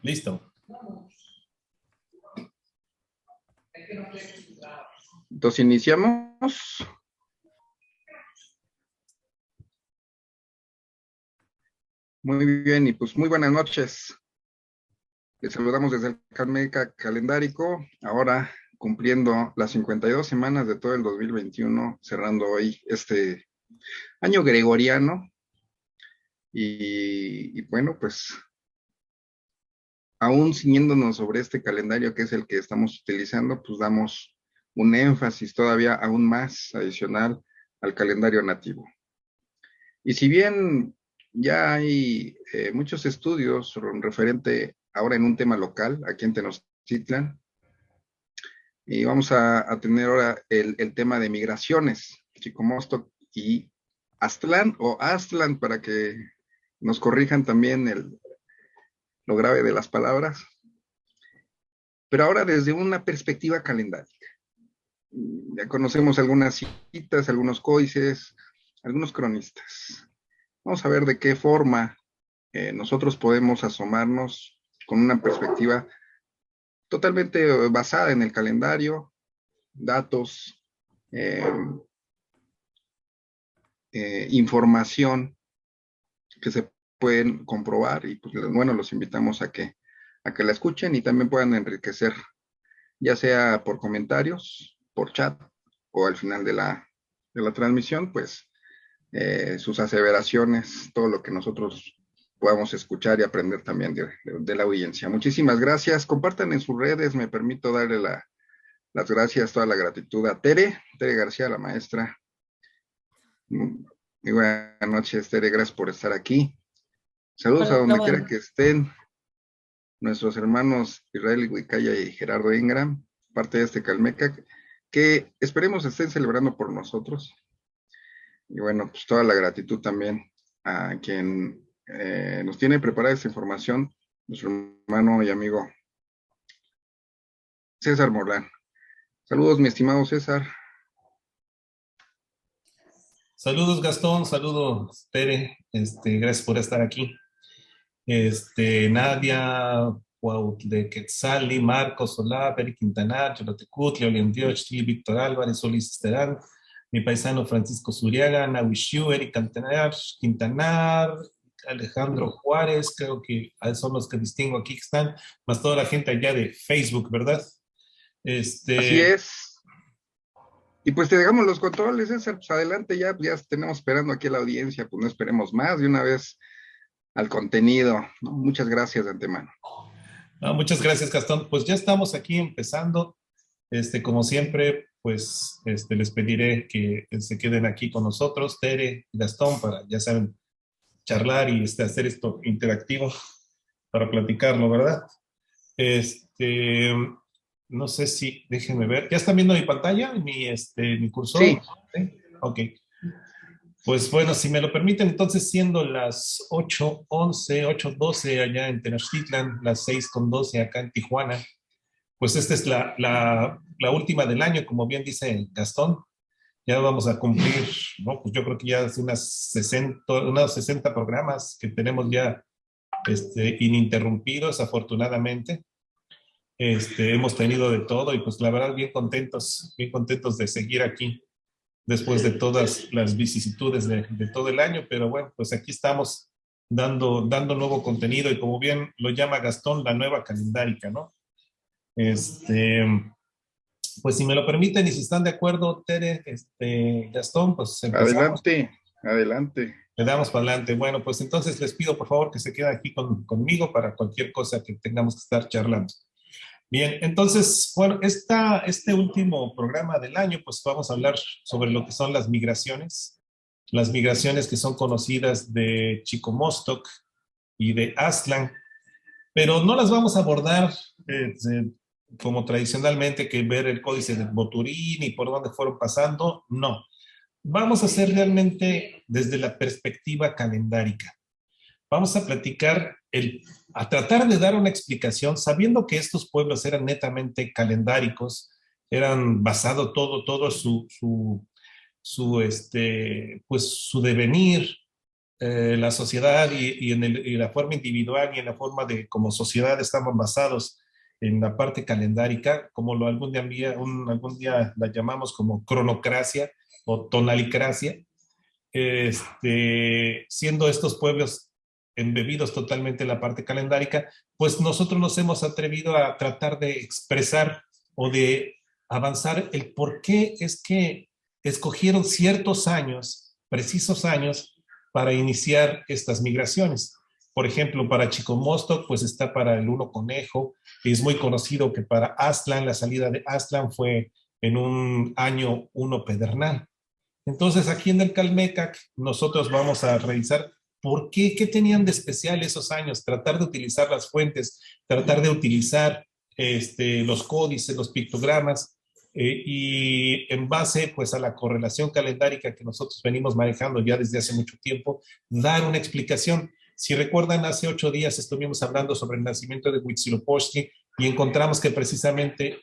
Listo. Entonces iniciamos. Muy bien, y pues muy buenas noches. Les saludamos desde el Calmeca Calendárico, ahora cumpliendo las 52 semanas de todo el 2021, cerrando hoy este año gregoriano. Y bueno, pues aún ciñéndonos sobre este calendario que es el que estamos utilizando, pues damos un énfasis todavía aún más adicional al calendario nativo. Y si bien ya hay muchos estudios referente ahora en un tema local, aquí en Tenochtitlan, y vamos a tener ahora el tema de migraciones, Chicomostoc y Aztlán o Aztlán, para que nos corrijan también lo grave de las palabras, pero ahora desde una perspectiva calendárica. Ya conocemos algunas citas, algunos códices, algunos cronistas. Vamos a ver de qué forma nosotros podemos asomarnos con una perspectiva totalmente basada en el calendario, datos, eh, información que se pueden comprobar y pues bueno, los invitamos a que la escuchen y también puedan enriquecer, ya sea por comentarios, por chat o al final de la transmisión, pues sus aseveraciones, todo lo que nosotros podamos escuchar y aprender también de la audiencia. Muchísimas gracias. Compartan en sus redes. Me permito darle las gracias, toda la gratitud a Tere García, la maestra. Muy buenas noches, Tere. Gracias por estar aquí. Saludos a Hola, donde quiera bueno. que estén nuestros hermanos Israel Huicaya y Gerardo Ingram, parte de este Calmeca, que esperemos estén celebrando por nosotros. Y bueno, pues toda la gratitud también a quien nos tiene preparada esta información, nuestro hermano y amigo César Morlán. Saludos, mi estimado César. Saludos, Gastón. Saludos, Tere. Gracias por estar aquí. Nadia, de Quetzali, Marcos Solá, Peri Quintanar, Cholotecutli, Oliendiochli, Víctor Álvarez, Solís Esterán, mi paisano Francisco Zuriaga, Nahuishu, Eric Quintanar, Alejandro Juárez, creo que son los que distingo aquí que están, más toda la gente allá de Facebook, ¿verdad? Así es. Y pues te dejamos los controles, César. Pues adelante, ya tenemos esperando aquí a la audiencia, pues no esperemos más, de una vez al contenido, ¿no? Muchas gracias de antemano. No, muchas gracias, Gastón. Pues ya estamos aquí empezando. Como siempre, pues les pediré que se queden aquí con nosotros, Tere y Gastón, para, ya saben, charlar y hacer esto interactivo para platicarlo, ¿verdad? No sé si, déjenme ver. ¿Ya están viendo mi pantalla, mi cursor? Sí. ¿Sí? Ok. Pues bueno, si me lo permiten, entonces siendo las 8:11, 8:12 allá en Tenochtitlan, las 6:12 acá en Tijuana, pues esta es la última del año, como bien dice Gastón. Ya vamos a cumplir, ¿no? Pues yo creo que ya hace unos 60 programas que tenemos ya ininterrumpidos, afortunadamente. Hemos tenido de todo y pues la verdad bien contentos de seguir aquí después de todas las vicisitudes de todo el año, pero bueno, pues aquí estamos dando nuevo contenido y como bien lo llama Gastón, la nueva calendárica, ¿no? Pues si me lo permiten y si están de acuerdo, Tere, Gastón, pues empezamos. Adelante. Le damos para adelante. Bueno, pues entonces les pido por favor que se queden aquí conmigo para cualquier cosa que tengamos que estar charlando. Bien, entonces, bueno, este último programa del año, pues vamos a hablar sobre lo que son las migraciones que son conocidas de Chicomostoc y de Aztlán, pero no las vamos a abordar como tradicionalmente, que ver el códice de Boturín y por dónde fueron pasando, no. Vamos a hacer realmente desde la perspectiva calendárica. Vamos a platicar, a tratar de dar una explicación, sabiendo que estos pueblos eran netamente calendáricos, eran basado todo pues su devenir la sociedad y la forma individual y en la forma de como sociedad estamos basados en la parte calendárica, como algún día la llamamos como cronocracia o tonalicracia, siendo estos pueblos embebidos totalmente en la parte calendárica, pues nosotros nos hemos atrevido a tratar de expresar o de avanzar el por qué es que escogieron ciertos años, precisos años, para iniciar estas migraciones. Por ejemplo, para Chicomostoc, pues está para el 1 Conejo. Es muy conocido que para Aztlán, la salida de Aztlán fue en un año 1 Pedernal. Entonces, aquí en el Calmecac, nosotros vamos a revisar qué tenían de especial esos años, tratar de utilizar las fuentes, tratar de utilizar los códices, los pictogramas, y en base pues a la correlación calendárica que nosotros venimos manejando ya desde hace mucho tiempo, dar una explicación. Si recuerdan, hace 8 días estuvimos hablando sobre el nacimiento de Huitzilopochtli y encontramos que precisamente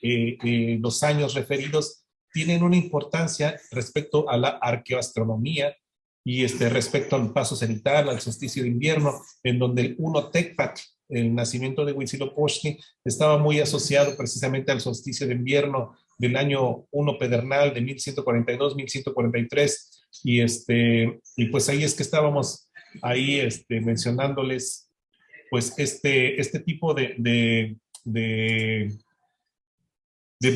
los años referidos tienen una importancia respecto a la arqueoastronomía y respecto al paso cenital, al solsticio de invierno, en donde el 1 Tecpac, el nacimiento de Huitzilopochtli, estaba muy asociado precisamente al solsticio de invierno del año 1 Pedernal de 1142-1143, y pues ahí es que estábamos ahí mencionándoles pues este tipo de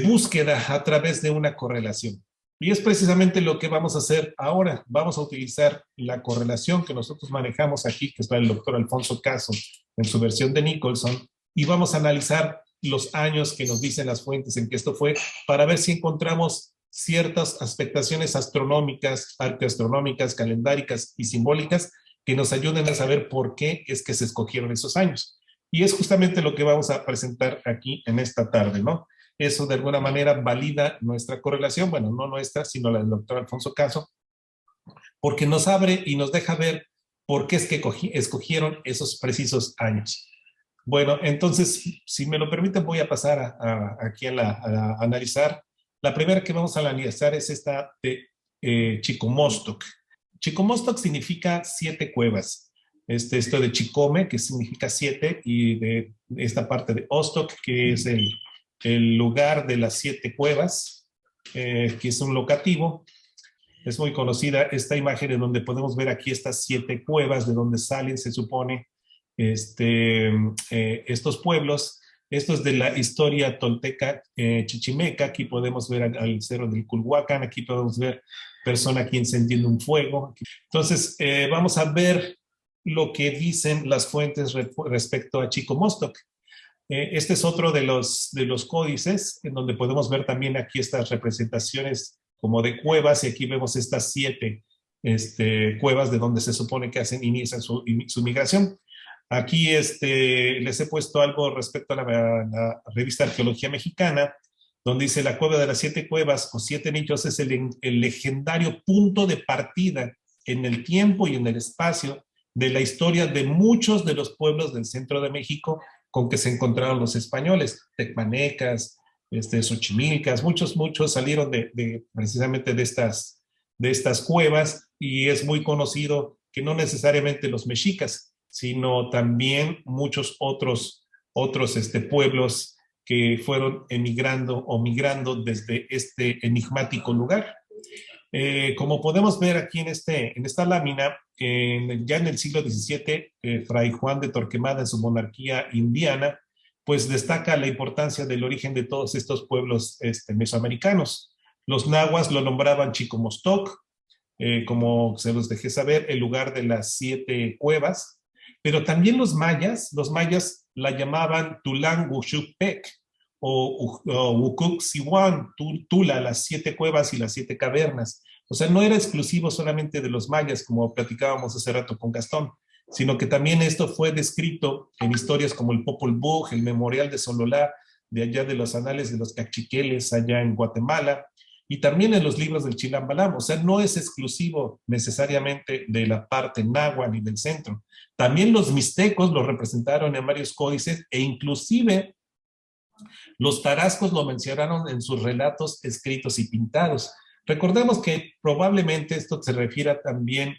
búsqueda a través de una correlación. Y es precisamente lo que vamos a hacer ahora. Vamos a utilizar la correlación que nosotros manejamos aquí, que está el doctor Alfonso Caso en su versión de Nicholson, y vamos a analizar los años que nos dicen las fuentes en que esto fue, para ver si encontramos ciertas aspectaciones astronómicas, arqueoastronómicas, calendáricas y simbólicas que nos ayuden a saber por qué es que se escogieron esos años. Y es justamente lo que vamos a presentar aquí en esta tarde, ¿no? Eso de alguna manera valida nuestra correlación, bueno, no nuestra, sino la del doctor Alfonso Caso, porque nos abre y nos deja ver por qué es que escogieron esos precisos años. Bueno, entonces, si me lo permiten, voy a pasar aquí a analizar. La primera que vamos a analizar es esta de Chicomostoc. Chicomostoc significa 7 cuevas. Esto de Chicome, que significa 7, y de esta parte de Ostok, que es el lugar de las 7 cuevas, que es un locativo. Es muy conocida esta imagen en donde podemos ver aquí estas 7 cuevas de donde salen, se supone, estos pueblos. Esto es de la historia tolteca chichimeca. Aquí podemos ver al cerro del Culhuacán, aquí podemos ver persona aquí encendiendo un fuego. Entonces, vamos a ver lo que dicen las fuentes respecto a Chicomostoc. Este es otro de los códices, en donde podemos ver también aquí estas representaciones como de cuevas, y aquí vemos estas 7 cuevas de donde se supone que inician su migración. Aquí les he puesto algo respecto a la revista Arqueología Mexicana, donde dice: la cueva de las 7 cuevas o 7 nichos es el legendario punto de partida en el tiempo y en el espacio de la historia de muchos de los pueblos del centro de México con que se encontraron los españoles, tecpanecas, xochimilcas, muchos salieron precisamente de estas cuevas, y es muy conocido que no necesariamente los mexicas, sino también muchos otros pueblos que fueron emigrando o migrando desde este enigmático lugar. Como podemos ver aquí en esta lámina, ya en el siglo XVII, Fray Juan de Torquemada, en su monarquía indiana, pues destaca la importancia del origen de todos estos pueblos mesoamericanos. Los nahuas lo nombraban Chicomostoc, como se los dejé saber, el lugar de las 7 cuevas, pero también los mayas la llamaban Tulanguxupec o Ucucsihuan, Tula, las 7 cuevas y las 7 cavernas. O sea, no era exclusivo solamente de los mayas, como platicábamos hace rato con Gastón, sino que también esto fue descrito en historias como el Popol Vuh, el Memorial de Sololá, de allá de los anales de los cachiqueles, allá en Guatemala, y también en los libros del Chilambalam. O sea, no es exclusivo necesariamente de la parte náhuatl ni del centro. También los mixtecos lo representaron en varios códices, e inclusive los tarascos lo mencionaron en sus relatos escritos y pintados. Recordemos que probablemente esto se refiera también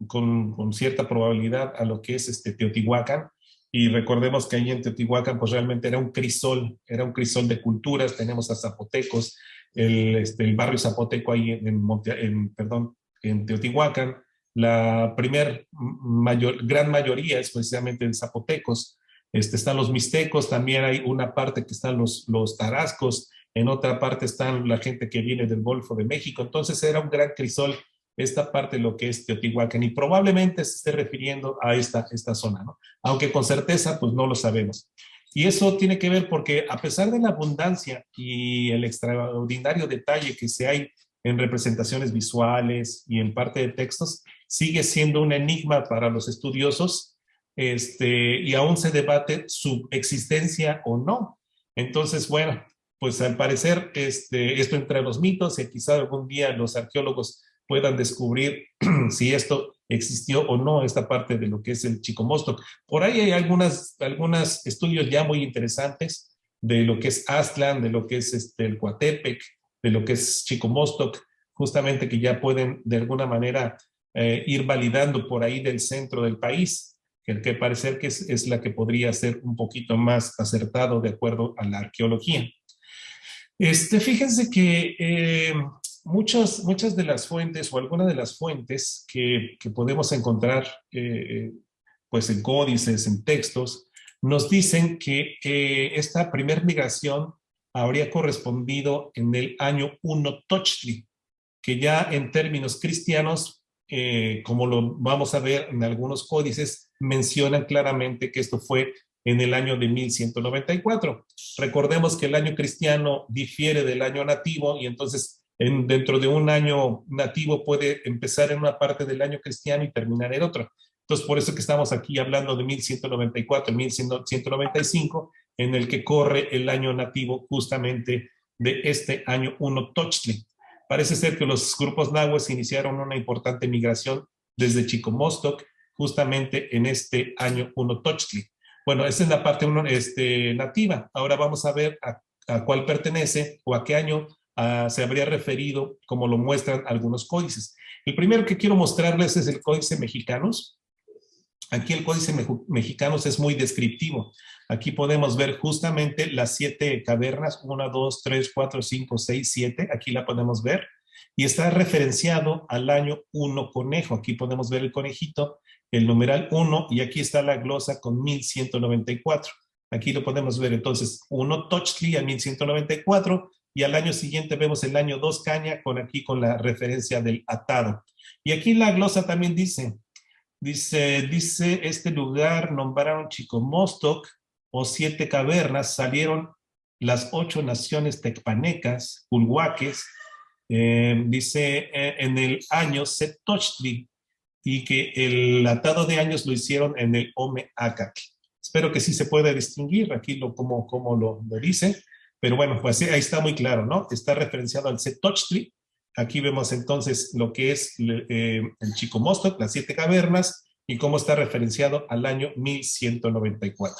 con cierta probabilidad a lo que es Teotihuacán. Y recordemos que ahí en Teotihuacán pues realmente era un crisol de culturas. Tenemos a zapotecos, el barrio zapoteco ahí en Teotihuacán. La gran mayoría es precisamente de zapotecos. Están los mixtecos, también hay una parte que están los tarascos, en otra parte están la gente que viene del Golfo de México. Entonces era un gran crisol esta parte de lo que es Teotihuacán, y probablemente se esté refiriendo a esta zona, ¿no? Aunque con certeza pues no lo sabemos. Y eso tiene que ver porque a pesar de la abundancia y el extraordinario detalle que se hay en representaciones visuales y en parte de textos, sigue siendo un enigma para los estudiosos, y aún se debate su existencia o no. Entonces, bueno, pues al parecer esto entre los mitos, y quizá algún día los arqueólogos puedan descubrir si esto existió o no, esta parte de lo que es el Chicomostoc. Por ahí hay algunos estudios ya muy interesantes de lo que es Aztlán, de lo que es el Coatepec, de lo que es Chicomostoc, justamente que ya pueden de alguna manera ir validando por ahí del centro del país, que parecer que es la que podría ser un poquito más acertado de acuerdo a la arqueología. Fíjense que muchas de las fuentes o algunas de las fuentes que podemos encontrar pues en códices, en textos, nos dicen que esta primer migración habría correspondido en el año 1 Tochtli, que ya en términos cristianos, como lo vamos a ver en algunos códices, mencionan claramente que esto fue en el año de 1194. Recordemos que el año cristiano difiere del año nativo, y entonces dentro de un año nativo puede empezar en una parte del año cristiano y terminar en otro. Entonces, por eso que estamos aquí hablando de 1194, 1195, en el que corre el año nativo justamente de este año 1 Tochtli. Parece ser que los grupos nahuas iniciaron una importante migración desde Chicomostoc justamente en este año 1 Tochtli. Bueno, esa es la parte nativa. Ahora vamos a ver a cuál pertenece o a qué año se habría referido, como lo muestran algunos códices. El primero que quiero mostrarles es el Códice Mexicanos. Aquí el Códice Mexicanos es muy descriptivo. Aquí podemos ver justamente las 7 cavernas, 1, 2, 3, 4, 5, 6, 7. Aquí la podemos ver. Y está referenciado al año 1 conejo. Aquí podemos ver el conejito, el numeral 1, y aquí está la glosa con 1194. Aquí lo podemos ver entonces 1 Tochtli a 1194, y al año siguiente vemos el año 2 Caña con la referencia del atado. Y aquí la glosa también dice este lugar nombraron Chicomostoc o 7 cavernas, salieron las 8 naciones tecpanecas, culhuaques, dice en el año Setochtli, y que el atado de años lo hicieron en el Ome-Acatl. Espero que sí se pueda distinguir aquí como lo dice, pero bueno, pues ahí está muy claro, ¿no? Está referenciado al Setochtli. Aquí vemos entonces lo que es el Chicomostoc, las 7 cavernas, y cómo está referenciado al año 1194.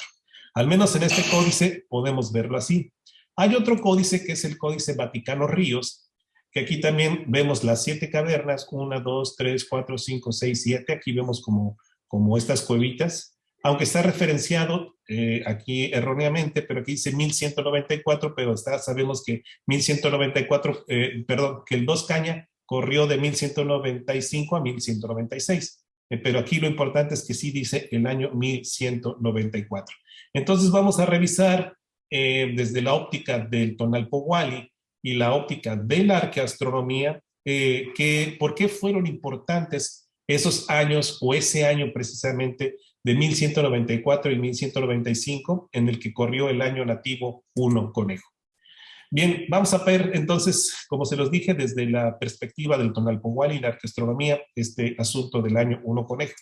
Al menos en este códice podemos verlo así. Hay otro códice que es el Códice Vaticano Ríos, que aquí también vemos las 7 cavernas, 1, 2, 3, 4, 5, 6, 7. Aquí vemos como estas cuevitas, aunque está referenciado aquí erróneamente, pero aquí dice 1194, pero sabemos que 1194, que el 2 Caña corrió de 1195 a 1196. Pero aquí lo importante es que sí dice el año 1194. Entonces vamos a revisar desde la óptica del Tonalpohualli y la óptica de la arqueoastronomía, por qué fueron importantes esos años o ese año precisamente de 1194 y 1195, en el que corrió el año nativo 1 conejo. Bien, vamos a ver entonces, como se los dije, desde la perspectiva del Tonalpohualli y la arqueoastronomía, este asunto del año 1 conejo.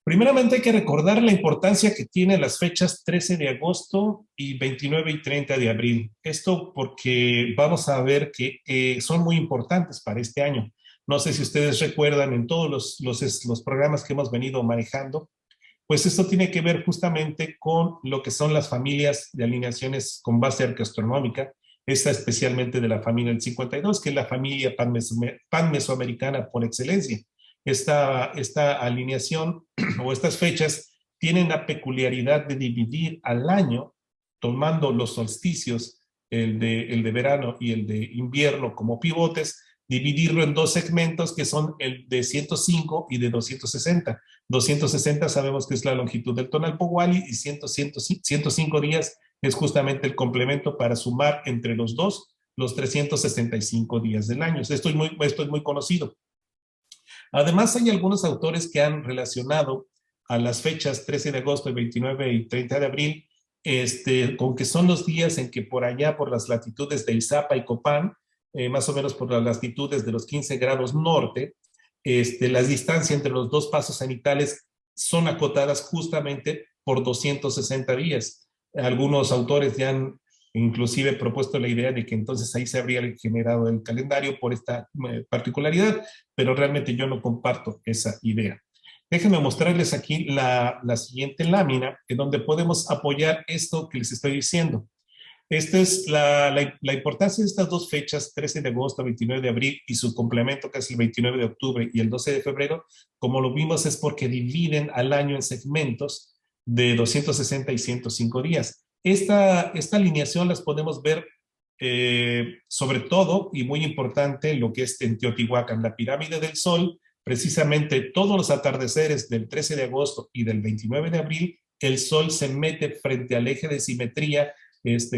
Primeramente hay que recordar la importancia que tienen las fechas 13 de agosto y 29 y 30 de abril. Esto porque vamos a ver que son muy importantes para este año. No sé si ustedes recuerdan en todos los programas que hemos venido manejando, pues esto tiene que ver justamente con lo que son las familias de alineaciones con base arqueoastronómica, esta especialmente de la familia del 52, que es la familia panmesoamericana por excelencia. esta alineación o estas fechas tienen la peculiaridad de dividir al año, tomando los solsticios, el de verano y el de invierno como pivotes, dividirlo en dos segmentos que son el de 105 y de 260. 260 sabemos que es la longitud del Tonalpohualli y 105 días es justamente el complemento para sumar entre los dos los 365 días del año. Esto es muy conocido. Además, hay algunos autores que han relacionado a las fechas 13 de agosto, 29 y 30 de abril, con que son los días en que por allá, por las latitudes de Izapa y Copán, más o menos por las latitudes de los 15 grados norte, las distancias entre los dos pasos cenitales son acotadas justamente por 260 días. Algunos autores ya han inclusive propuesto la idea de que entonces ahí se habría generado el calendario por esta particularidad, pero realmente yo no comparto esa idea. Déjenme mostrarles aquí la siguiente lámina, en donde podemos apoyar esto que les estoy diciendo. Esta es la importancia de estas dos fechas, 13 de agosto, 29 de abril, y su complemento, que es el 29 de octubre y el 12 de febrero, como lo vimos, es porque dividen al año en segmentos de 260 y 105 días. Esta alineación las podemos ver sobre todo, y muy importante, lo que es en Teotihuacán, la pirámide del Sol, precisamente todos los atardeceres del 13 de agosto y del 29 de abril, el Sol se mete frente al eje de simetría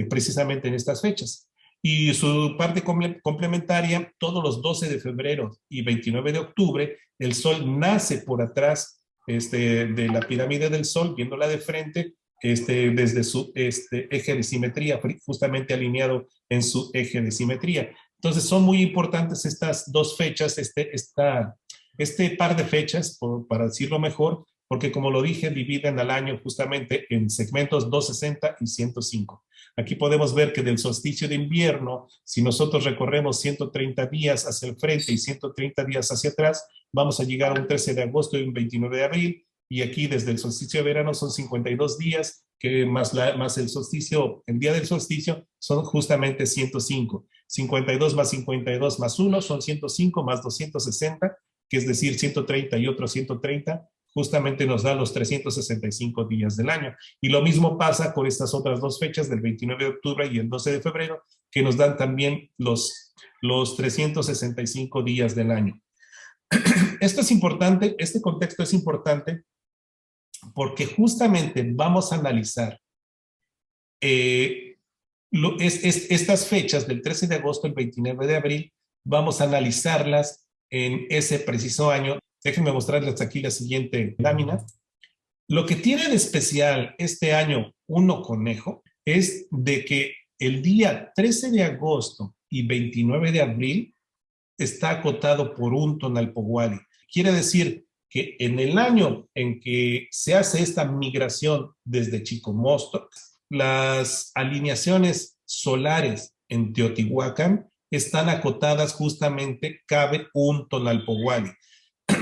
precisamente en estas fechas. Y su parte complementaria, todos los 12 de febrero y 29 de octubre, el Sol nace por atrás de la pirámide del Sol, viéndola de frente, desde su eje de simetría, justamente alineado en su eje de simetría. Entonces son muy importantes estas dos fechas, este par de fechas, para decirlo mejor, porque como lo dije, dividen al año justamente en segmentos 260 y 105. Aquí podemos ver que del solsticio de invierno, si nosotros recorremos 130 días hacia el frente y 130 días hacia atrás, vamos a llegar a un 13 de agosto y un 29 de abril, y aquí desde el solsticio de verano son 52 días, que más el solsticio, el día del solsticio, son justamente 105. 52 más 52 más 1 son 105 más 260, que es decir, 130 y otros 130, justamente nos da los 365 días del año. Y lo mismo pasa con estas otras dos fechas, del 29 de octubre y el 12 de febrero, que nos dan también los 365 días del año. Esto es importante, este contexto es importante porque justamente vamos a analizar estas fechas del 13 de agosto al 29 de abril, vamos a analizarlas en ese preciso año. Déjenme mostrarles aquí la siguiente lámina. Lo que tiene de especial este año Uno Conejo es de que el día 13 de agosto y 29 de abril está acotado por un Tonalpohualli. Quiere decir que en el año en que se hace esta migración desde Chicomostoc, las alineaciones solares en Teotihuacán están acotadas justamente, cabe un Tonalpohualli.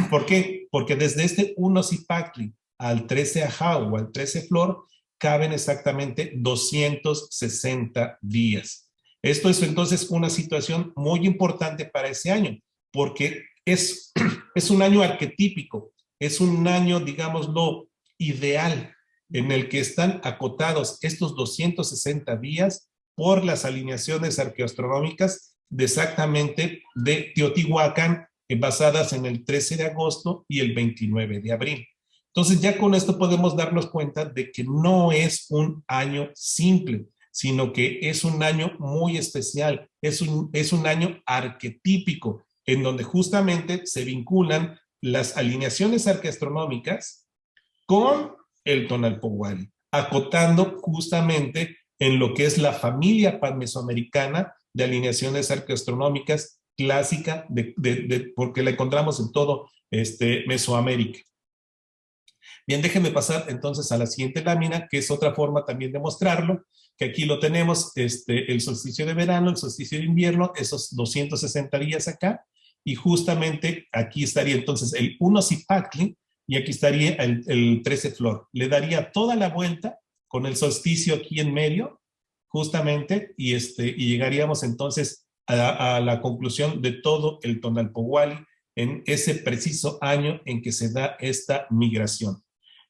¿Por qué? Porque desde este 1 Zipactli al 13 Ajao o al 13 Flor caben exactamente 260 días. Esto es entonces una situación muy importante para ese año, porque es un año arquetípico, es un año, digámoslo, ideal, en el que están acotados estos 260 días por las alineaciones arqueoastronómicas exactamente de Teotihuacán, basadas en el 13 de agosto y el 29 de abril. Entonces ya con esto podemos darnos cuenta de que no es un año simple, sino que es un año muy especial, es un año arquetípico, en donde justamente se vinculan las alineaciones arqueastronómicas con el Tonalpohualli, acotando justamente en lo que es la familia panmesoamericana de alineaciones arqueastronómicas clásica, porque la encontramos en todo Mesoamérica. Bien, déjenme pasar entonces a la siguiente lámina, que es otra forma también de mostrarlo, que aquí lo tenemos, el solsticio de verano, el solsticio de invierno, esos 260 días acá, y justamente aquí estaría entonces el 1 Zipactli, y aquí estaría el 13 Flor. Le daría toda la vuelta con el solsticio aquí en medio, justamente, y llegaríamos entonces a la conclusión de todo el Tonalpohualli en ese preciso año en que se da esta migración.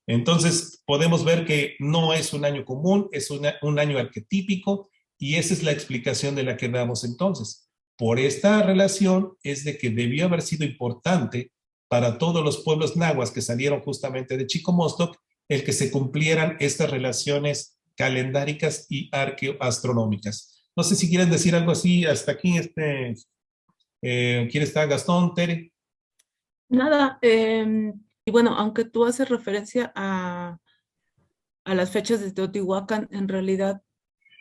Entonces, podemos ver que no es un año común, es un año arquetípico, y esa es la explicación de la que damos entonces. Por esta relación es de que debió haber sido importante para todos los pueblos nahuas que salieron justamente de Chicomostoc el que se cumplieran estas relaciones calendáricas y arqueoastronómicas. No sé si quieren decir algo así hasta aquí. ¿Quién está? Gastón, Tere. Nada, y bueno, aunque tú haces referencia a las fechas de Teotihuacán, en realidad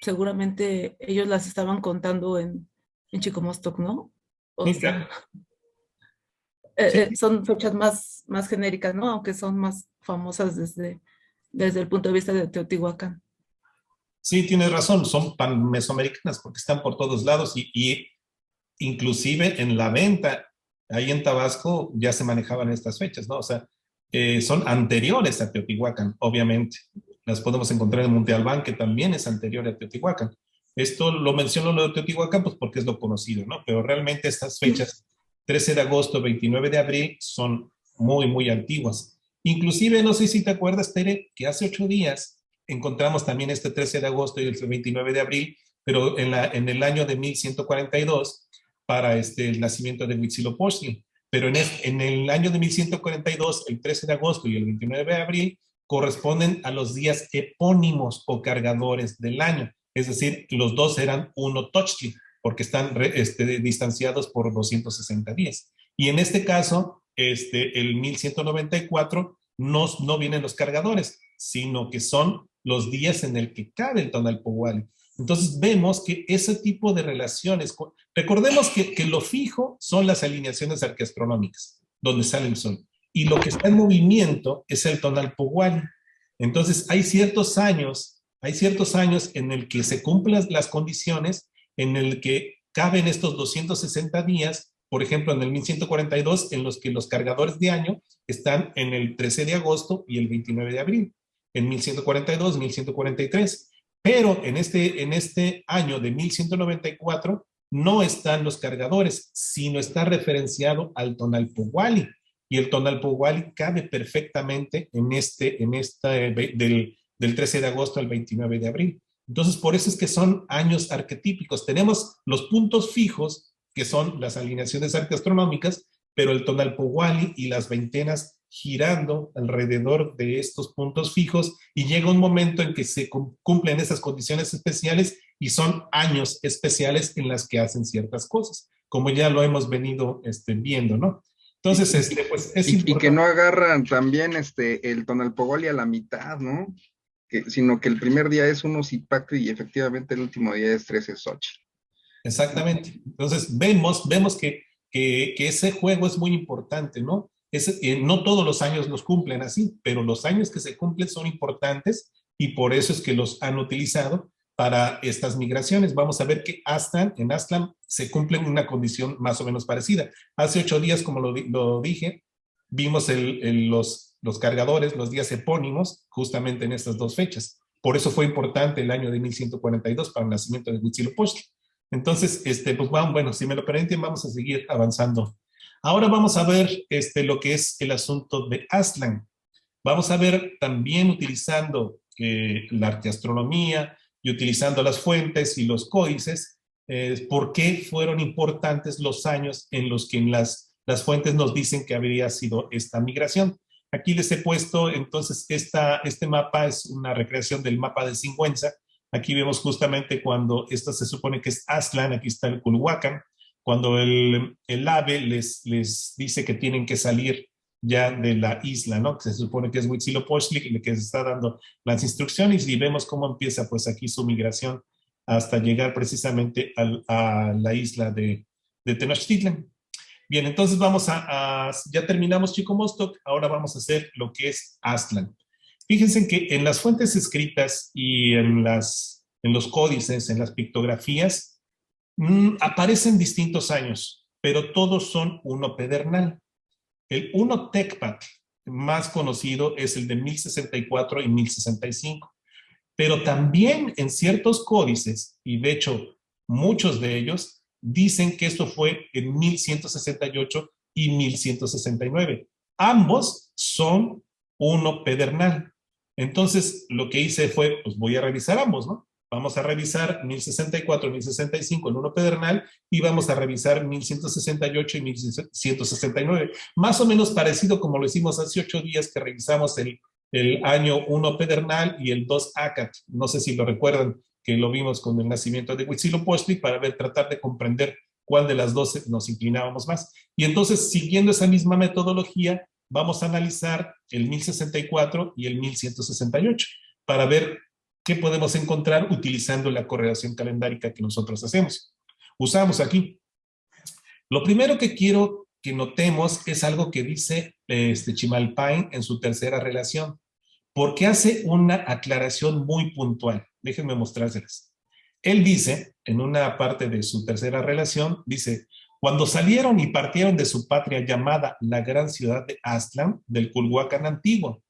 seguramente ellos las estaban contando en Chicomostoc, ¿no? O Sí, sea, claro. Sí, son fechas más genéricas, ¿no? Aunque son más famosas desde el punto de vista de Teotihuacán. sí, tienes razón, son pan-mesoamericanas porque están por todos lados y inclusive en la venta, ahí en Tabasco ya se manejaban estas fechas, ¿no? O sea, son anteriores a Teotihuacán, obviamente. Las podemos encontrar en Monte Albán, que también es anterior a Teotihuacán. Esto lo menciono lo de Teotihuacán, pues porque es lo conocido, ¿no? Pero realmente estas fechas, 13 de agosto, 29 de abril, son muy, muy antiguas. Inclusive, no sé si te acuerdas, Tere, que hace 8 días encontramos también este 13 de agosto y el 29 de abril, pero en el año de 1142, para el nacimiento de Huitzilopochtli. Pero en el año de 1142, el 13 de agosto y el 29 de abril, corresponden a los días epónimos o cargadores del año. Es decir, los dos eran uno Tochtli, porque están distanciados por 260 días. Y en este caso, el 1194, no vienen los cargadores, sino que son los días en el que cabe el Tonalpohualli. Entonces vemos que ese tipo de relaciones, recordemos que lo fijo son las alineaciones arqueastronómicas, donde sale el sol, y lo que está en movimiento es el Tonalpohualli. Entonces hay ciertos años en el que se cumplen las condiciones, en el que caben estos 260 días, por ejemplo, en el 1142, en los que los cargadores de año están en el 13 de agosto y el 29 de abril, en 1142, 1143. Pero en este año de 1194 no están los cargadores, sino está referenciado al Tonalpohualli. Y el Tonalpohualli cabe perfectamente del 13 de agosto al 29 de abril. Entonces, por eso es que son años arquetípicos. Tenemos los puntos fijos, que son las alineaciones arqueastronómicas, pero el Tonalpohualli y las veintenas girando alrededor de estos puntos fijos, y llega un momento en que se cumplen esas condiciones especiales y son años especiales en las que hacen ciertas cosas, como ya lo hemos venido viendo, ¿no? Entonces, pues es y importante. que no agarran también el Tonalpohualli a la mitad, ¿no? Sino que el primer día es uno Zipaquirá y efectivamente el último día es 13 Xochitl. Exactamente. Entonces, vemos que ese juego es muy importante, ¿no? No todos los años los cumplen así, pero los años que se cumplen son importantes y por eso es que los han utilizado para estas migraciones. Vamos a ver que en Aztlán se cumple una condición más o menos parecida. Hace 8 días, como lo dije, vimos los cargadores, los días epónimos, justamente en estas dos fechas. Por eso fue importante el año de 1142 para el nacimiento de Huitzilopochtli. Entonces, pues bueno, si me lo permiten, vamos a seguir avanzando. Ahora vamos a ver lo que es el asunto de Aztlán. Vamos a ver también utilizando la arqueastronomía y utilizando las fuentes y los códices, por qué fueron importantes los años en los que las fuentes nos dicen que habría sido esta migración. Aquí les he puesto, entonces, este mapa es una recreación del mapa de Sigüenza. Aquí vemos justamente cuando esto se supone que es Aztlán, aquí está el Culhuacán, cuando el ave les dice que tienen que salir ya de la isla, ¿no? Que se supone que es Huitzilopochtli, que se está dando las instrucciones, y vemos cómo empieza pues aquí su migración hasta llegar precisamente a la isla de Tenochtitlan. Bien, entonces ya terminamos Chicomostoc, ahora vamos a hacer lo que es Aztlán. Fíjense que en las fuentes escritas y en los códices, en las pictografías, aparecen distintos años, pero todos son uno pedernal. El uno Tecpat más conocido es el de 1064 y 1065, pero también en ciertos códices, y de hecho muchos de ellos, dicen que esto fue en 1168 y 1169. Ambos son 1 pedernal. Entonces, lo que hice fue, pues voy a revisar ambos, ¿no? Vamos a revisar 1064 y 1065 en 1 pedernal y vamos a revisar 1168 y 1169. Más o menos parecido como lo hicimos hace 8 días que revisamos el año 1 pedernal y el 2 ACAT. No sé si lo recuerdan, que lo vimos con el nacimiento de Huitzilopochtli para tratar de comprender cuál de las dos nos inclinábamos más. Y entonces, siguiendo esa misma metodología, vamos a analizar el 1064 y el 1168 para ver qué podemos encontrar utilizando la correlación calendárica que nosotros usamos aquí. Lo primero que quiero que notemos es algo que dice Chimalpain en su tercera relación, porque hace una aclaración muy puntual. Déjenme mostrárselas. Él dice, en una parte de su tercera relación, dice: cuando salieron y partieron de su patria llamada la gran ciudad de Aztlán, del Culhuacán antiguo.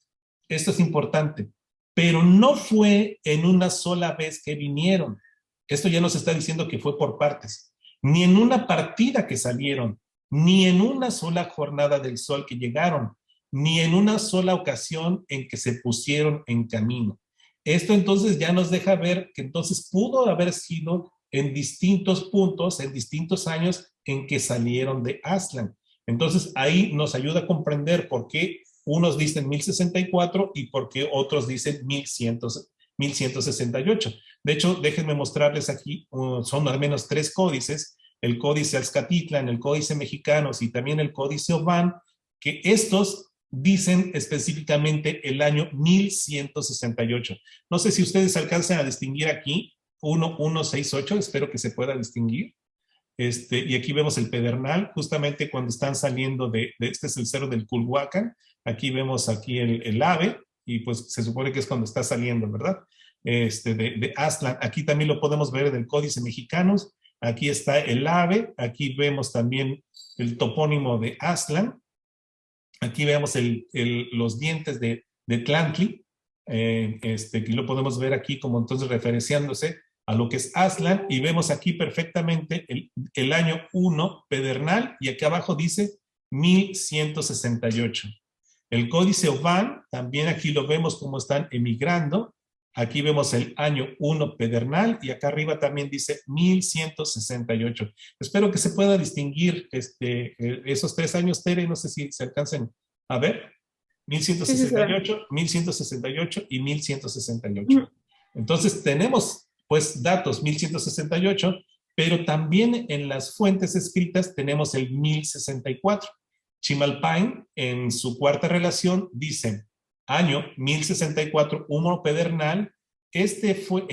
Esto es importante, pero no fue en una sola vez que vinieron. Esto ya nos está diciendo que fue por partes. Ni en una partida que salieron, ni en una sola jornada del sol que llegaron, ni en una sola ocasión en que se pusieron en camino. Esto entonces ya nos deja ver que entonces pudo haber sido en distintos puntos, en distintos años en que salieron de Aztlán. Entonces ahí nos ayuda a comprender por qué unos dicen 1064 y por qué otros dicen 1168. De hecho, déjenme mostrarles aquí, son al menos 3 códices, el códice Azcatitlan, el códice Mexicanos y también el códice Oban, que estos dicen específicamente el año 1168. No sé si ustedes alcanzan a distinguir aquí 1168, espero que se pueda distinguir. Y aquí vemos el pedernal, justamente cuando están saliendo este es el cerro del Culhuacán. Aquí vemos aquí el ave, y pues se supone que es cuando está saliendo, ¿verdad? De Aztlán. Aquí también lo podemos ver en el Códice Mexicanos. Aquí está el ave, aquí vemos también el topónimo de Aztlán. Aquí vemos los dientes de Tlantli, que lo podemos ver aquí como entonces referenciándose a lo que es Aztlán, y vemos aquí perfectamente el año 1 pedernal, y aquí abajo dice 1168. El códice Oban, también aquí lo vemos como están emigrando. Aquí vemos el año 1 pedernal, y acá arriba también dice 1168. Espero que se pueda distinguir esos 3 años, Tere, no sé si se alcancen a ver. 1168, 1168 y 1168. Entonces tenemos pues datos 1168, pero también en las fuentes escritas tenemos el 1064. Chimalpain, en su cuarta relación, dice año 1064, 1 pedernal. Este fue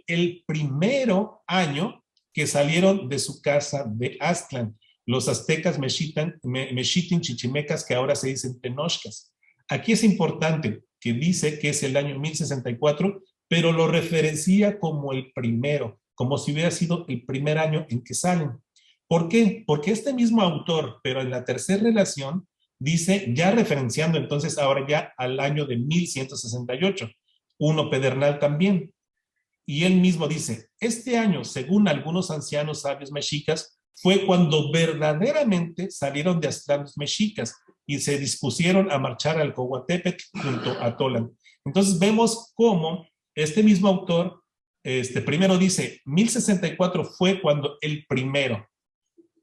el primero año que salieron de su casa de Aztlán, los aztecas mexitin chichimecas, que ahora se dicen tenochcas. Aquí es importante que dice que es el año 1064, pero lo referencia como el primero, como si hubiera sido el primer año en que salen. ¿Por qué? Porque este mismo autor, pero en la tercera relación, dice, ya referenciando entonces ahora ya al año de 1168, 1 pedernal también. Y él mismo dice, este año, según algunos ancianos sabios mexicas, fue cuando verdaderamente salieron de Aztlán los mexicas y se dispusieron a marchar al Cohuatepec junto a Tolan. Entonces vemos cómo este mismo autor primero dice 1064 fue cuando el primero,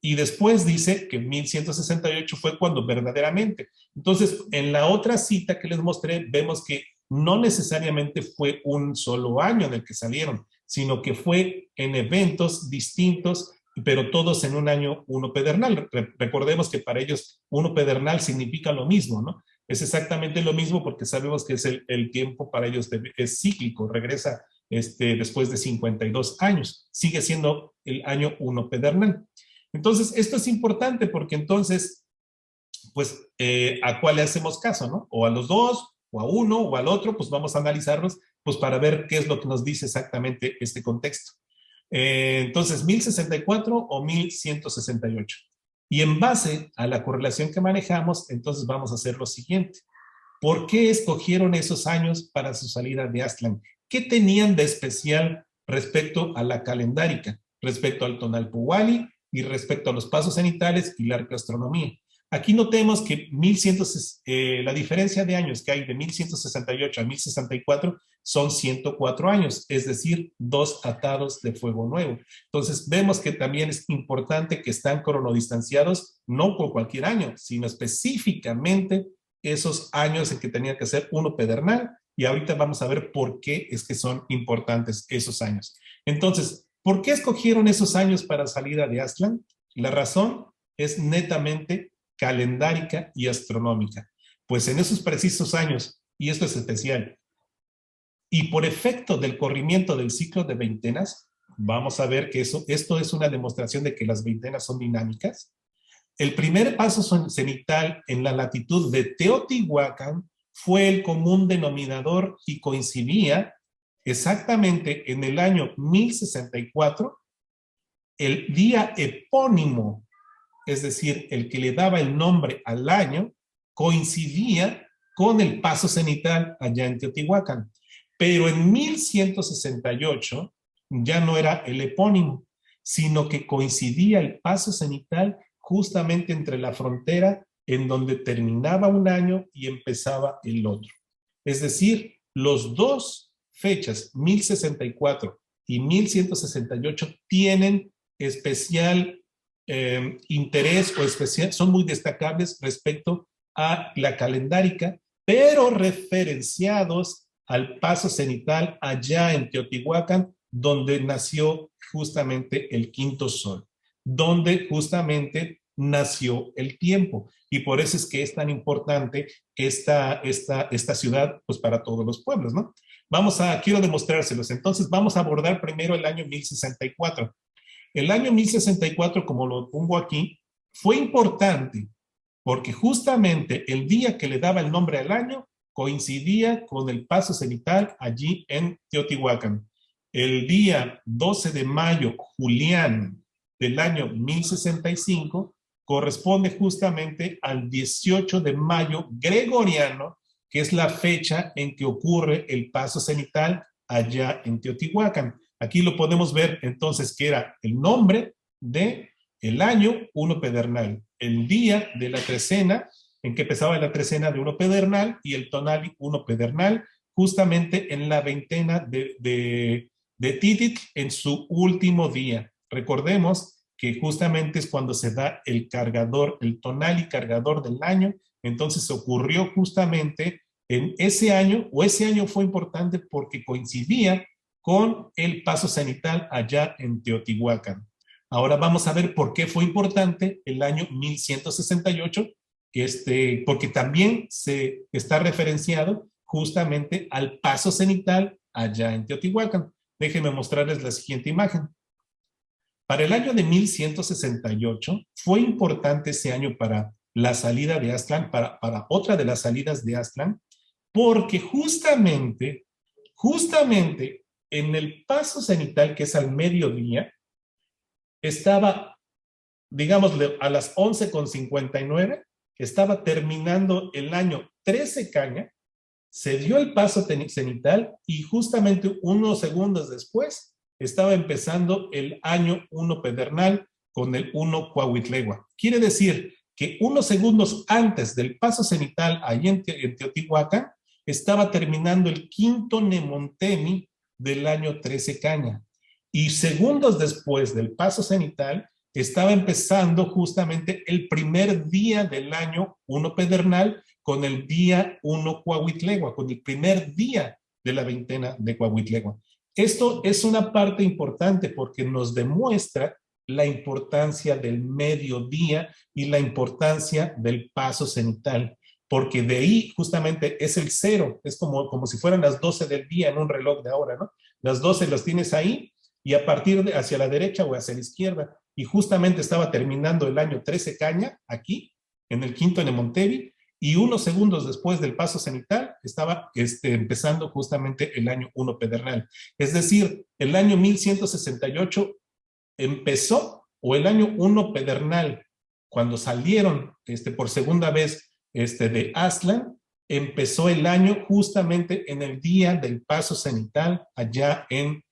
y después dice que 1168 fue cuando verdaderamente. Entonces, en la otra cita que les mostré, vemos que no necesariamente fue un solo año en el que salieron, sino que fue en eventos distintos, pero todos en un año 1 pedernal. Recordemos que para ellos 1 pedernal significa lo mismo, ¿no? Es exactamente lo mismo porque sabemos que es el tiempo para ellos es cíclico, regresa después de 52 años. Sigue siendo el año 1 pedernal. Entonces, esto es importante porque entonces, pues, ¿a cuál le hacemos caso, no? O a los dos, o a uno, o al otro, pues vamos a analizarlos, pues para ver qué es lo que nos dice exactamente este contexto. Entonces, 1064 o 1168. Y en base a la correlación que manejamos, entonces vamos a hacer lo siguiente. ¿Por qué escogieron esos años para su salida de Aztlán? ¿Qué tenían de especial respecto a la calendárica? Respecto al Tonalpohualli, y respecto a los pasos cenitales y la arqueoastronomía. Aquí notemos que la diferencia de años que hay de 1168 a 1064 son 104 años, es decir, 2 atados de fuego nuevo. Entonces vemos que también es importante que están cronodistanciados no por cualquier año, sino específicamente esos años en que tenía que ser uno pedernal, y ahorita vamos a ver por qué es que son importantes esos años. Entonces, ¿por qué escogieron esos años para salida de Aztlán? La razón es netamente calendárica y astronómica. Pues en esos precisos años, y esto es especial, y por efecto del corrimiento del ciclo de veintenas, vamos a ver que esto es una demostración de que las veintenas son dinámicas. El primer paso cenital en la latitud de Teotihuacán fue el común denominador y coincidía exactamente en el año 1064, el día epónimo, es decir, el que le daba el nombre al año, coincidía con el paso cenital allá en Teotihuacán. Pero en 1168 ya no era el epónimo, sino que coincidía el paso cenital justamente entre la frontera en donde terminaba un año y empezaba el otro. Es decir, los dos fechas, 1064 y 1168, tienen especial interés o especial, son muy destacables respecto a la calendárica, pero referenciados al paso cenital allá en Teotihuacán, donde nació justamente el quinto sol, donde justamente nació el tiempo. Y por eso es que es tan importante esta ciudad, pues para todos los pueblos, ¿no? Quiero demostrárselos. Entonces vamos a abordar primero el año 1064. El año 1064, como lo pongo aquí, fue importante porque justamente el día que le daba el nombre al año coincidía con el paso cenital allí en Teotihuacán. El día 12 de mayo juliano del año 1065 corresponde justamente al 18 de mayo gregoriano, que es la fecha en que ocurre el paso cenital allá en Teotihuacán. Aquí lo podemos ver entonces que era el nombre de el año 1 pedernal, el día de la trecena, en que empezaba la trecena de 1 pedernal y el tonali 1 pedernal, justamente en la veintena de Titit en su último día. Recordemos que justamente es cuando se da el cargador, el tonali cargador del año. Entonces ocurrió justamente en ese año, o ese año fue importante porque coincidía con el paso cenital allá en Teotihuacán. Ahora vamos a ver por qué fue importante el año 1168, porque también se está referenciado justamente al paso cenital allá en Teotihuacán. Déjenme mostrarles la siguiente imagen. Para el año de 1168 fue importante ese año para la salida de Aztlán, para otra de las salidas de Aztlán, porque justamente en el paso cenital, que es al mediodía, estaba, digámosle, a las 11:59, estaba terminando el año 13 caña, se dio el paso cenital y justamente unos segundos después estaba empezando el año 1 pedernal con el 1 cuahuitlegua. Quiere decir que unos segundos antes del paso cenital allí en Teotihuacán estaba terminando el quinto nemontemi del año 13 caña. Y segundos después del paso cenital estaba empezando justamente el primer día del año 1 pedernal con el día 1 cuahuitlegua, con el primer día de la veintena de cuahuitlegua. Esto es una parte importante porque nos demuestra la importancia del mediodía y la importancia del paso cenital, porque de ahí justamente es el cero, es como si fueran las 12 del día en un reloj de ahora, ¿no? Las 12 los tienes ahí y a partir de hacia la derecha o hacia la izquierda, y justamente estaba terminando el año 13 caña, aquí, en el quinto nemontevi, y unos segundos después del paso cenital estaba empezando justamente el año 1 pedernal. Es decir, el año 1168 empezó, o el año 1 pedernal, cuando salieron por segunda vez de Aztlán, empezó el año justamente en el día del paso cenital allá en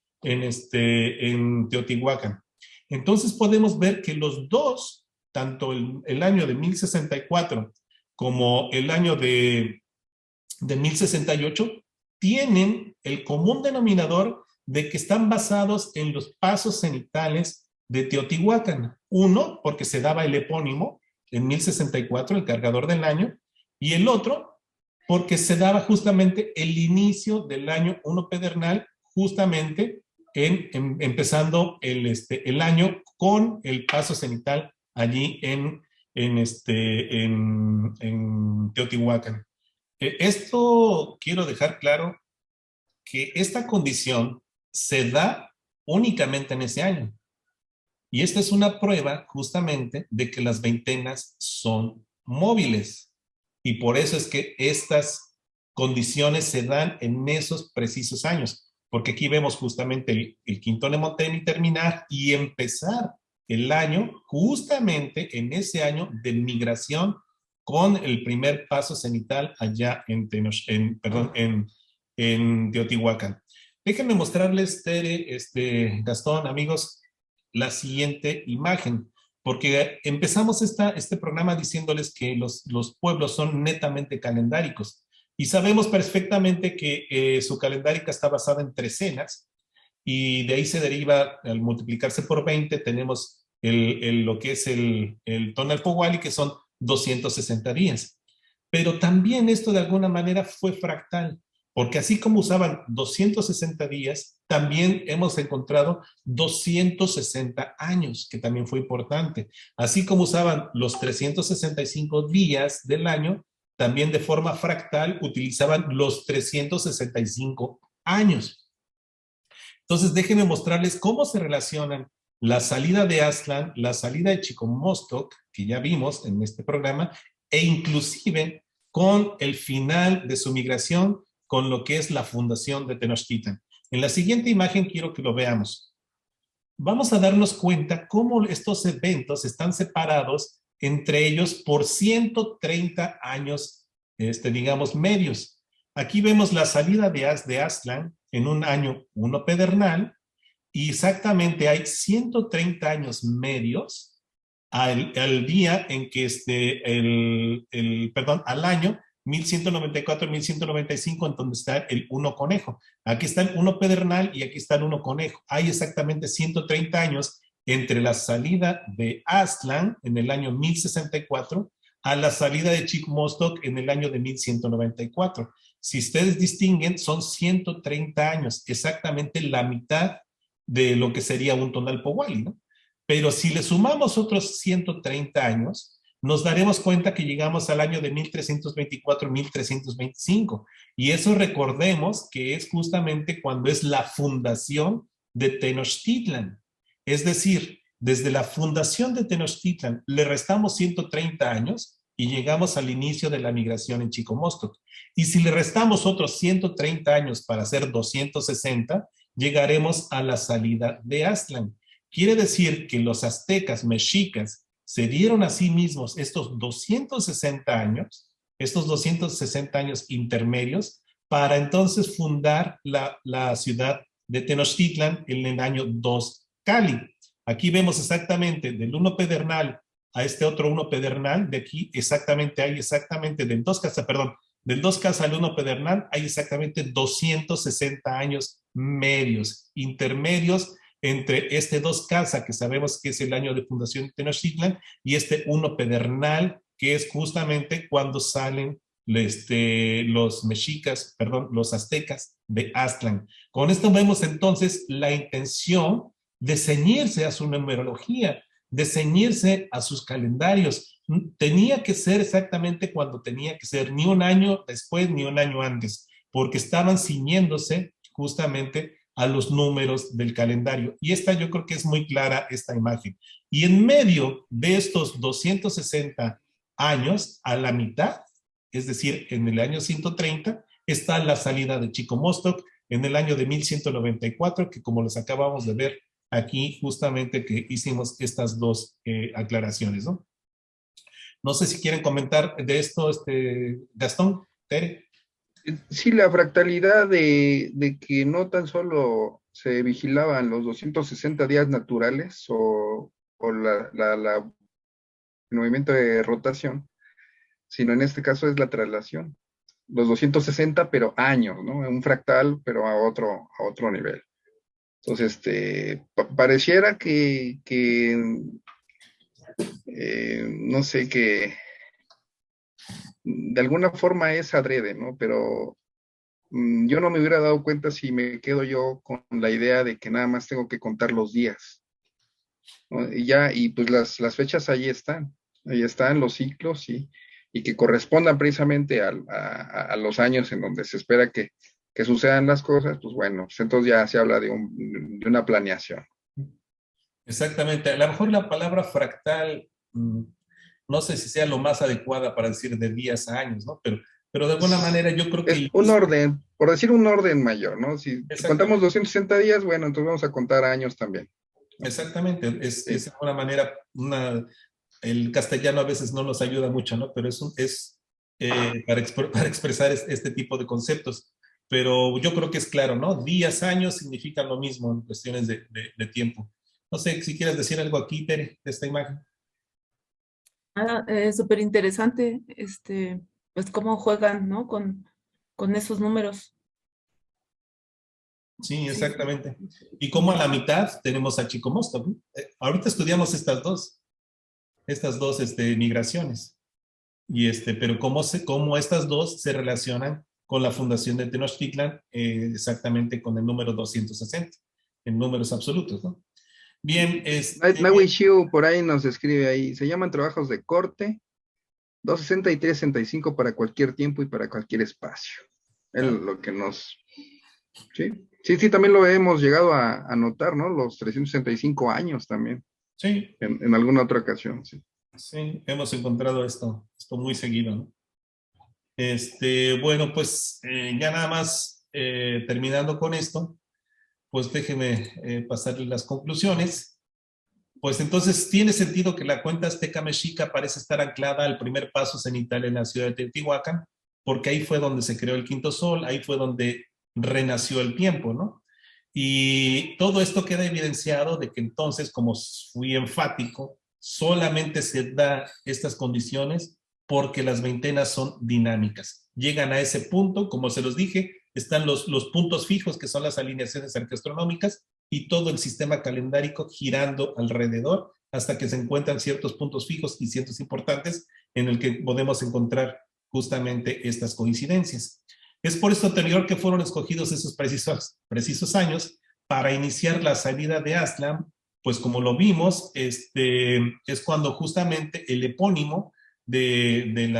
Teotihuacán. Entonces podemos ver que los dos, tanto el año de 1064 como el año de 1068, tienen el común denominador de que están basados en los pasos cenitales de Teotihuacán. Uno, porque se daba el epónimo en 1064, el cargador del año, y el otro, porque se daba justamente el inicio del año 1 pedernal, justamente empezando el año con el paso cenital allí en Teotihuacán. Esto quiero dejar claro que esta condición se da únicamente en ese año. Y esta es una prueba justamente de que las veintenas son móviles. Y por eso es que estas condiciones se dan en esos precisos años. Porque aquí vemos justamente el quinto Nemotemi terminar y empezar el año justamente en ese año de migración con el primer paso cenital allá en Teotihuacán. Déjenme mostrarles, Tere, Gastón, amigos, la siguiente imagen, porque empezamos este programa diciéndoles que los pueblos son netamente calendáricos y sabemos perfectamente que su calendárica está basada en trecenas y de ahí se deriva, al multiplicarse por 20, tenemos lo que es el Tonalpohualli, que son 260 días. Pero también esto de alguna manera fue fractal, porque así como usaban 260 días, también hemos encontrado 260 años, que también fue importante. Así como usaban los 365 días del año, también de forma fractal utilizaban los 365 años. Entonces, déjenme mostrarles cómo se relacionan la salida de Aztlán, la salida de Chicomostoc, que ya vimos en este programa, e inclusive con el final de su migración, con lo que es la fundación de Tenochtitlan. En la siguiente imagen quiero que lo veamos. Vamos a darnos cuenta cómo estos eventos están separados entre ellos por 130 años, digamos, medios. Aquí vemos la salida de Aztlán en un año 1 pedernal y exactamente hay 130 años medios al día en que al año 1194-1195, en donde está el 1 conejo. Aquí está el 1 pedernal y aquí está el 1 conejo. Hay exactamente 130 años entre la salida de Aztlán en el año 1064 a la salida de Chicomostoc en el año de 1194. Si ustedes distinguen, son 130 años, exactamente la mitad de lo que sería un Tonalpohualli, ¿no? Pero si le sumamos otros 130 años, nos daremos cuenta que llegamos al año de 1324-1325. Y eso recordemos que es justamente cuando es la fundación de Tenochtitlan. Es decir, desde la fundación de Tenochtitlan le restamos 130 años y llegamos al inicio de la migración en Chicomostoc. Y si le restamos otros 130 años para hacer 260, llegaremos a la salida de Aztlán. Quiere decir que los aztecas, mexicas, se dieron a sí mismos estos 260 años intermedios, para entonces fundar la ciudad de Tenochtitlan en el año 2 Cali. Aquí vemos exactamente del 1 pedernal a este otro 1 pedernal, de aquí hay del 2 casa, perdón, del 2 casa al 1 pedernal hay exactamente 260 años medios, intermedios, entre este 2 casa, que sabemos que es el año de fundación de Tenochtitlan, y este 1 pedernal, que es justamente cuando salen los mexicas, perdón, los aztecas de Aztlán. Con esto vemos entonces la intención de ceñirse a su numerología, de ceñirse a sus calendarios. Tenía que ser exactamente cuando tenía que ser, ni un año después ni un año antes, porque estaban ciñéndose justamente a los números del calendario. Y yo creo que es muy clara esta imagen. Y en medio de estos 260 años, a la mitad, es decir, en el año 130, está la salida de Chicomostoc en el año de 1194, que como les acabamos de ver aquí, justamente que hicimos estas dos aclaraciones, ¿no? No sé si quieren comentar de esto, Gastón, Tere. Sí, la fractalidad de que no tan solo se vigilaban los 260 días naturales o el movimiento de rotación, sino en este caso es la traslación. Los 260, pero años, ¿no? Un fractal, pero a otro nivel. Entonces, pareciera que no sé, que de alguna forma es adrede, ¿no? Pero yo no me hubiera dado cuenta si me quedo yo con la idea de que nada más tengo que contar los días, ¿no? Y pues las fechas ahí están los ciclos y que correspondan precisamente a los años en donde se espera que sucedan las cosas, pues bueno, pues entonces ya se habla de una planeación. Exactamente. A lo mejor la palabra fractal, no sé si sea lo más adecuada para decir de días a años, ¿no? Pero de alguna manera yo creo que... Es un orden, por decir un orden mayor, ¿no? Si contamos 260 días, bueno, entonces vamos a contar años también. Exactamente. Es de alguna manera, el castellano a veces no nos ayuda mucho, ¿no? Pero para expresar este tipo de conceptos. Pero yo creo que es claro, ¿no? Días, años significan lo mismo en cuestiones de tiempo. No sé si quieres decir algo aquí, Tere, de esta imagen. Súper interesante, pues cómo juegan, ¿no? Con esos números. Sí, Sí. exactamente. Y como a la mitad tenemos a Chico Mosto, ¿no? Ahorita estudiamos estas dos migraciones. Pero cómo estas dos se relacionan con la fundación de Tenochtitlan, exactamente con el número 260, en números absolutos, ¿no? Bien, Nahui Shiu por ahí nos escribe ahí, se llaman trabajos de corte, 260 y 365 para cualquier tiempo y para cualquier espacio. Es lo que nos... Sí, también lo hemos llegado a notar, ¿no? Los 365 años también. Sí. En alguna otra ocasión, sí. Sí, hemos encontrado esto muy seguido, ¿no? Bueno, pues ya nada más terminando con esto, pues déjeme pasarle las conclusiones. Pues entonces tiene sentido que la cuenta azteca mexica parece estar anclada al primer paso cenital en la ciudad de Teotihuacán, porque ahí fue donde se creó el quinto sol, ahí fue donde renació el tiempo, ¿no? Y todo esto queda evidenciado de que entonces, como fui enfático, solamente se da estas condiciones porque las veintenas son dinámicas. Llegan a ese punto, como se los dije, están los puntos fijos, que son las alineaciones arqueastronómicas, y todo el sistema calendárico girando alrededor hasta que se encuentran ciertos puntos fijos y ciertos importantes en el que podemos encontrar justamente estas coincidencias. Es por esto anterior que fueron escogidos esos precisos años para iniciar la salida de Aztlán, pues como lo vimos, es cuando justamente el epónimo del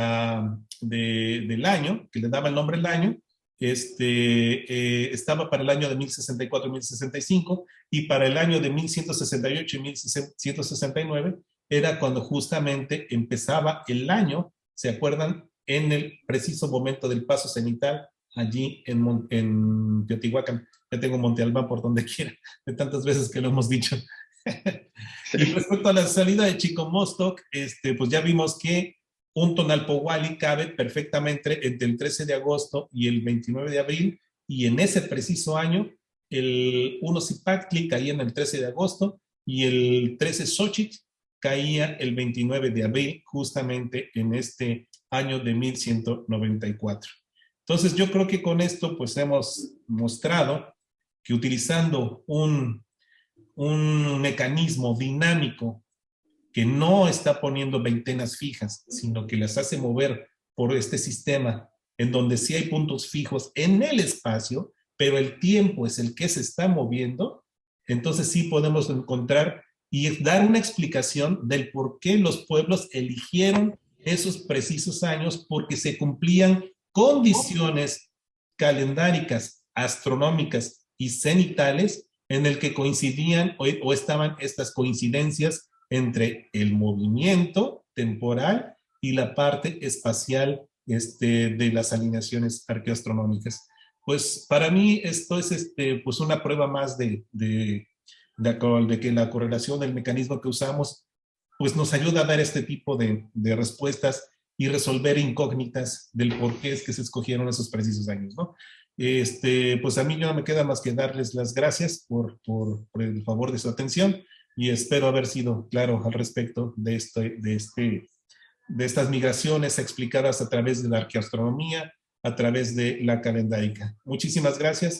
año, que le daba el nombre al año, estaba para el año de 1064-1065 y para el año de 1168 y 1169 era cuando justamente empezaba el año, ¿se acuerdan? En el preciso momento del paso cenital allí en Teotihuacán. Ya tengo Monte Albán por donde quiera, de tantas veces que lo hemos dicho. Y respecto a la salida de Chico Mostoc, pues ya vimos que un Tonalpohualli cabe perfectamente entre el 13 de agosto y el 29 de abril, y en ese preciso año, el 1 Zipactli caía en el 13 de agosto y el 13 Xochitl caía el 29 de abril, justamente en este año de 1194. Entonces yo creo que con esto pues hemos mostrado que utilizando un mecanismo dinámico que no está poniendo veintenas fijas, sino que las hace mover por este sistema en donde sí hay puntos fijos en el espacio, pero el tiempo es el que se está moviendo, entonces sí podemos encontrar y dar una explicación del por qué los pueblos eligieron esos precisos años, porque se cumplían condiciones calendáricas, astronómicas y cenitales en el que coincidían o estaban estas coincidencias entre el movimiento temporal y la parte espacial de las alineaciones arqueoastronómicas. Pues para mí esto es pues una prueba más de que la correlación del mecanismo que usamos pues nos ayuda a dar este tipo de respuestas y resolver incógnitas del por qué es que se escogieron esos precisos años, ¿no? Pues a mí no me queda más que darles las gracias por el favor de su atención y espero haber sido claro al respecto de estas migraciones explicadas a través de la arqueoastronomía, a través de la calendárica. Muchísimas gracias.